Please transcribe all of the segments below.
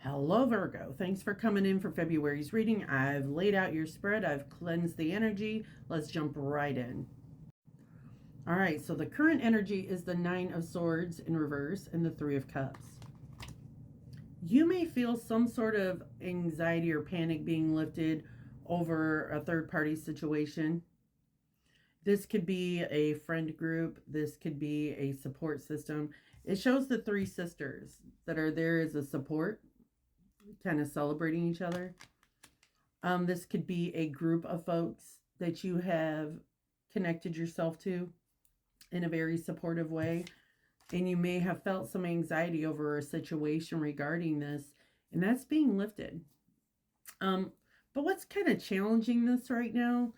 Hello, Virgo. Thanks for coming in for February's reading. I've laid out your spread. I've cleansed the energy. Let's jump right in. All right, so the current energy is the Nine of Swords in reverse and the Three of Cups. You may feel some sort of anxiety or panic being lifted over a third-party situation. This could be a friend group. This could be a support system. It shows the three sisters that are there as a support, kind of celebrating each other. This could be a group of folks that you have connected yourself to in a very supportive way. And you may have felt some anxiety over a situation regarding this, and that's being lifted. But what's kind of challenging this right now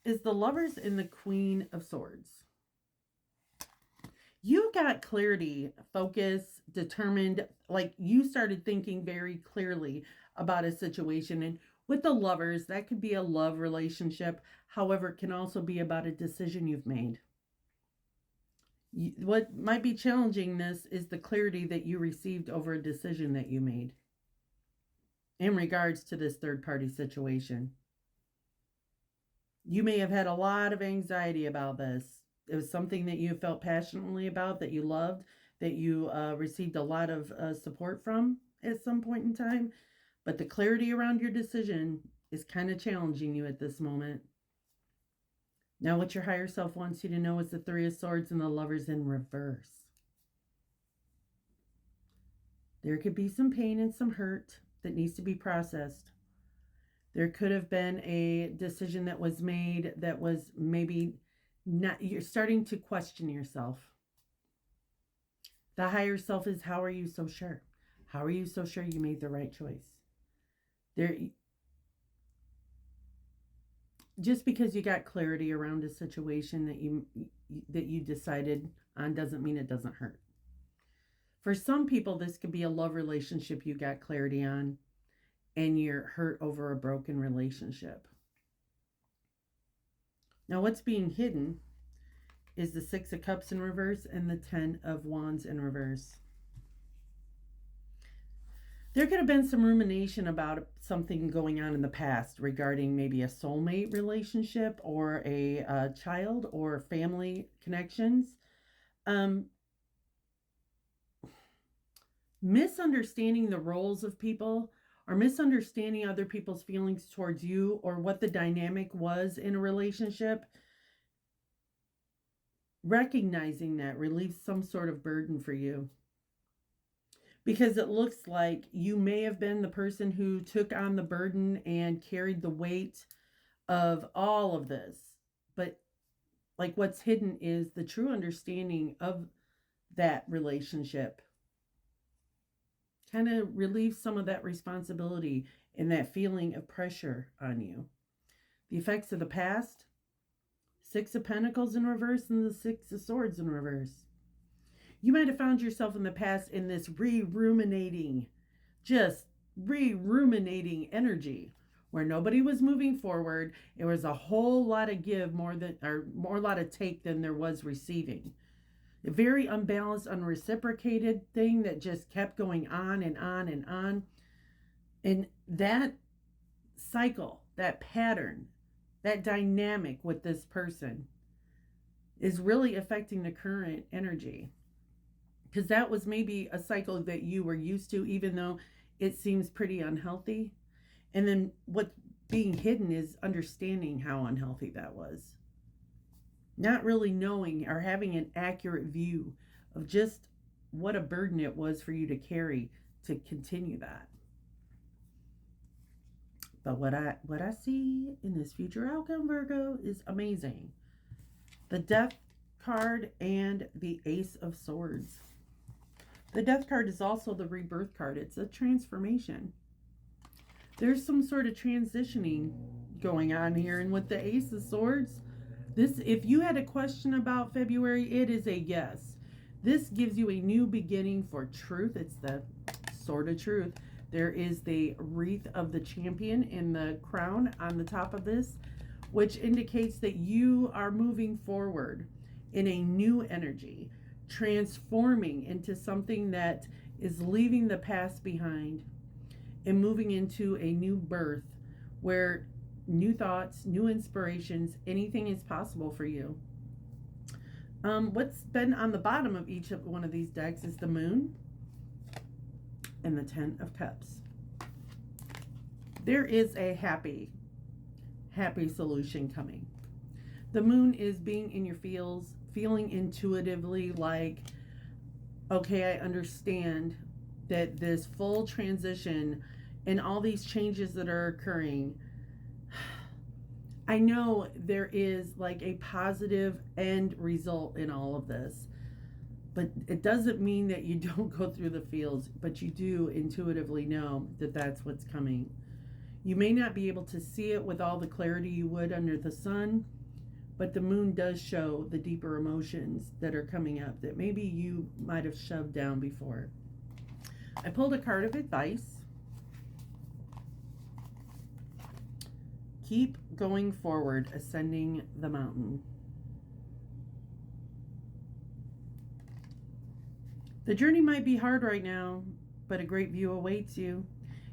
is the Lovers and the Queen of Swords. You got clarity, focus, determined, like you started thinking very clearly about a situation. And with the Lovers, that could be a love relationship. However, it can also be about a decision you've made. What might be challenging this is the clarity that you received over a decision that you made in regards to this third-party situation. You may have had a lot of anxiety about this. It was something that you felt passionately about, that you loved, that you received a lot of support from at some point in time. But the clarity around your decision is kind of challenging you at this moment. Now, what your higher self wants you to know is the Three of Swords and the Lovers in reverse. There could be some pain and some hurt that needs to be processed. There could have been a decision that was made that was maybe not, you're starting to question yourself. The higher self is, how are you so sure? How are you so sure you made the right choice? Just because you got clarity around a situation that you decided on doesn't mean it doesn't hurt. For some people, this could be a love relationship you got clarity on, and you're hurt over a broken relationship. Now, what's being hidden is the Six of Cups in reverse and the Ten of Wands in reverse. There could have been some rumination about something going on in the past regarding maybe a soulmate relationship or a child or family connections. Misunderstanding the roles of people or misunderstanding other people's feelings towards you or what the dynamic was in a relationship. Recognizing that relieves some sort of burden for you. Because it looks like you may have been the person who took on the burden and carried the weight of all of this. But like what's hidden is the true understanding of that relationship. Kind of relieves some of that responsibility and that feeling of pressure on you. The effects of the past, Six of Pentacles in reverse and the Six of Swords in reverse. You might have found yourself in the past in this ruminating energy where nobody was moving forward. It was a whole lot of give more a lot of take than there was receiving. A very unbalanced, unreciprocated thing that just kept going on and on and on. And that cycle, that pattern, that dynamic with this person is really affecting the current energy. Because that was maybe a cycle that you were used to, even though it seems pretty unhealthy. And then what's being hidden is understanding how unhealthy that was. Not really knowing or having an accurate view of just what a burden it was for you to carry to continue that. But what I see in this future outcome, Virgo, is amazing. The Death card and the Ace of Swords. The Death card is also the Rebirth card. It's a transformation. There's some sort of transitioning going on here. And with the Ace of Swords, this, if you had a question about February, it is a yes. This gives you a new beginning for truth. It's the sword of truth. There is the wreath of the champion in the crown on the top of this, which indicates that you are moving forward in a new energy, transforming into something that is leaving the past behind. and moving into a new birth where new thoughts, new inspirations, anything is possible for you. What's been on the bottom of each of one of these decks is the Moon and the Ten of Cups. There is a happy solution coming. The Moon is being in your feels, feeling intuitively like, okay, I understand that this full transition and all these changes that are occurring, I know there is like a positive end result in all of this, but it doesn't mean that you don't go through the feels, but you do intuitively know that that's what's coming. You may not be able to see it with all the clarity you would under the sun, but the Moon does show the deeper emotions that are coming up that maybe you might have shoved down before. I pulled a card of advice. Keep going forward, ascending the mountain. The journey might be hard right now, but a great view awaits you.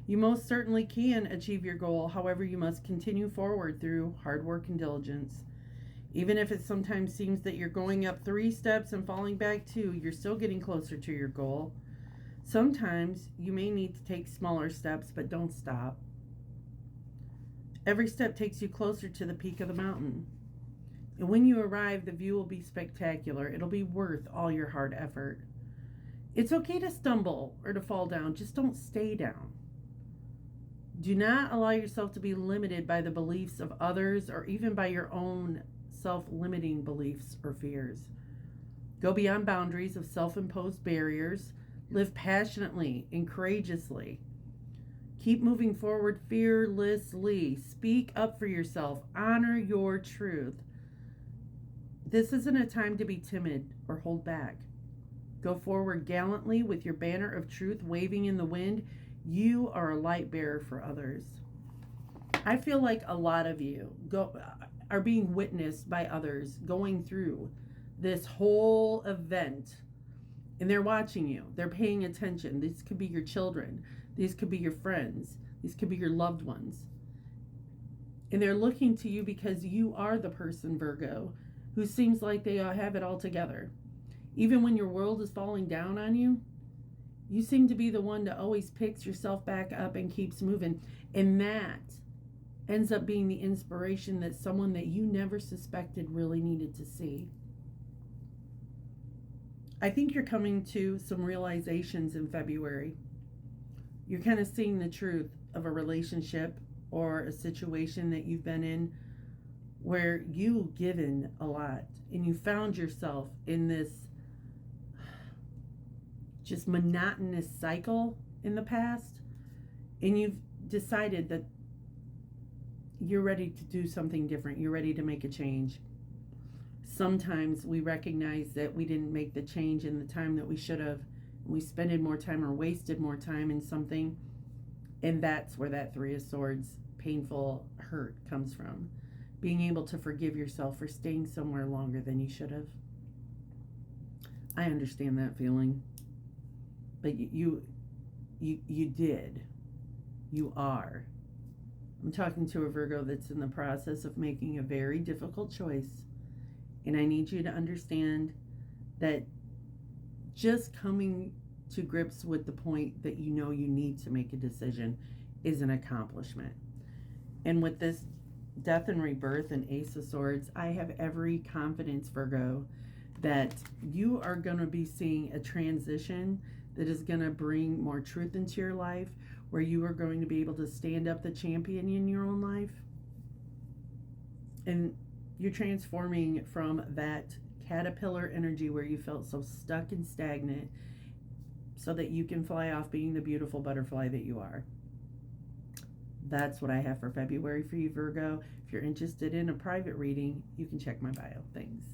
You most certainly can achieve your goal. However, you must continue forward through hard work and diligence. Even if it sometimes seems that you're going up 3 steps and falling back 2, you're still getting closer to your goal. Sometimes you may need to take smaller steps, but don't stop. Every step takes you closer to the peak of the mountain. And when you arrive, the view will be spectacular. It'll be worth all your hard effort. It's okay to stumble or to fall down. Just don't stay down. Do not allow yourself to be limited by the beliefs of others or even by your own self-limiting beliefs or fears. Go beyond boundaries of self-imposed barriers. Live passionately and courageously. Keep moving forward fearlessly. Speak up for yourself. Honor your truth. This isn't a time to be timid or hold back. Go forward gallantly with your banner of truth waving in the wind. You are a light bearer for others. I feel like a lot of you are being witnessed by others going through this whole event, and they're watching you. They're paying attention. These could be your children. These could be your friends. These could be your loved ones. And they're looking to you because you are the person, Virgo, who seems like they have it all together. Even when your world is falling down on you, you seem to be the one that always picks yourself back up and keeps moving. And that ends up being the inspiration that someone that you never suspected really needed to see. I think you're coming to some realizations in February. You're kind of seeing the truth of a relationship or a situation that you've been in where you've given a lot and you found yourself in this just monotonous cycle in the past, and you've decided that you're ready to do something different. You're ready to make a change. Sometimes we recognize that we didn't make the change in the time that we should have. We spent more time or wasted more time in something, and that's where that 3 of Swords painful hurt comes from. Being able to forgive yourself for staying somewhere longer than you should have. I understand that feeling. But you did. You are. I'm talking to a Virgo that's in the process of making a very difficult choice. And I need you to understand that just coming to grips with the point that you know you need to make a decision is an accomplishment. And with this Death and Rebirth and Ace of Swords, I have every confidence, Virgo, that you are going to be seeing a transition that is going to bring more truth into your life, where you are going to be able to stand up the champion in your own life. And you're transforming from that caterpillar energy where you felt so stuck and stagnant so that you can fly off being the beautiful butterfly that you are. That's what I have for February for you, Virgo. If you're interested in a private reading, you can check my bio. Thanks.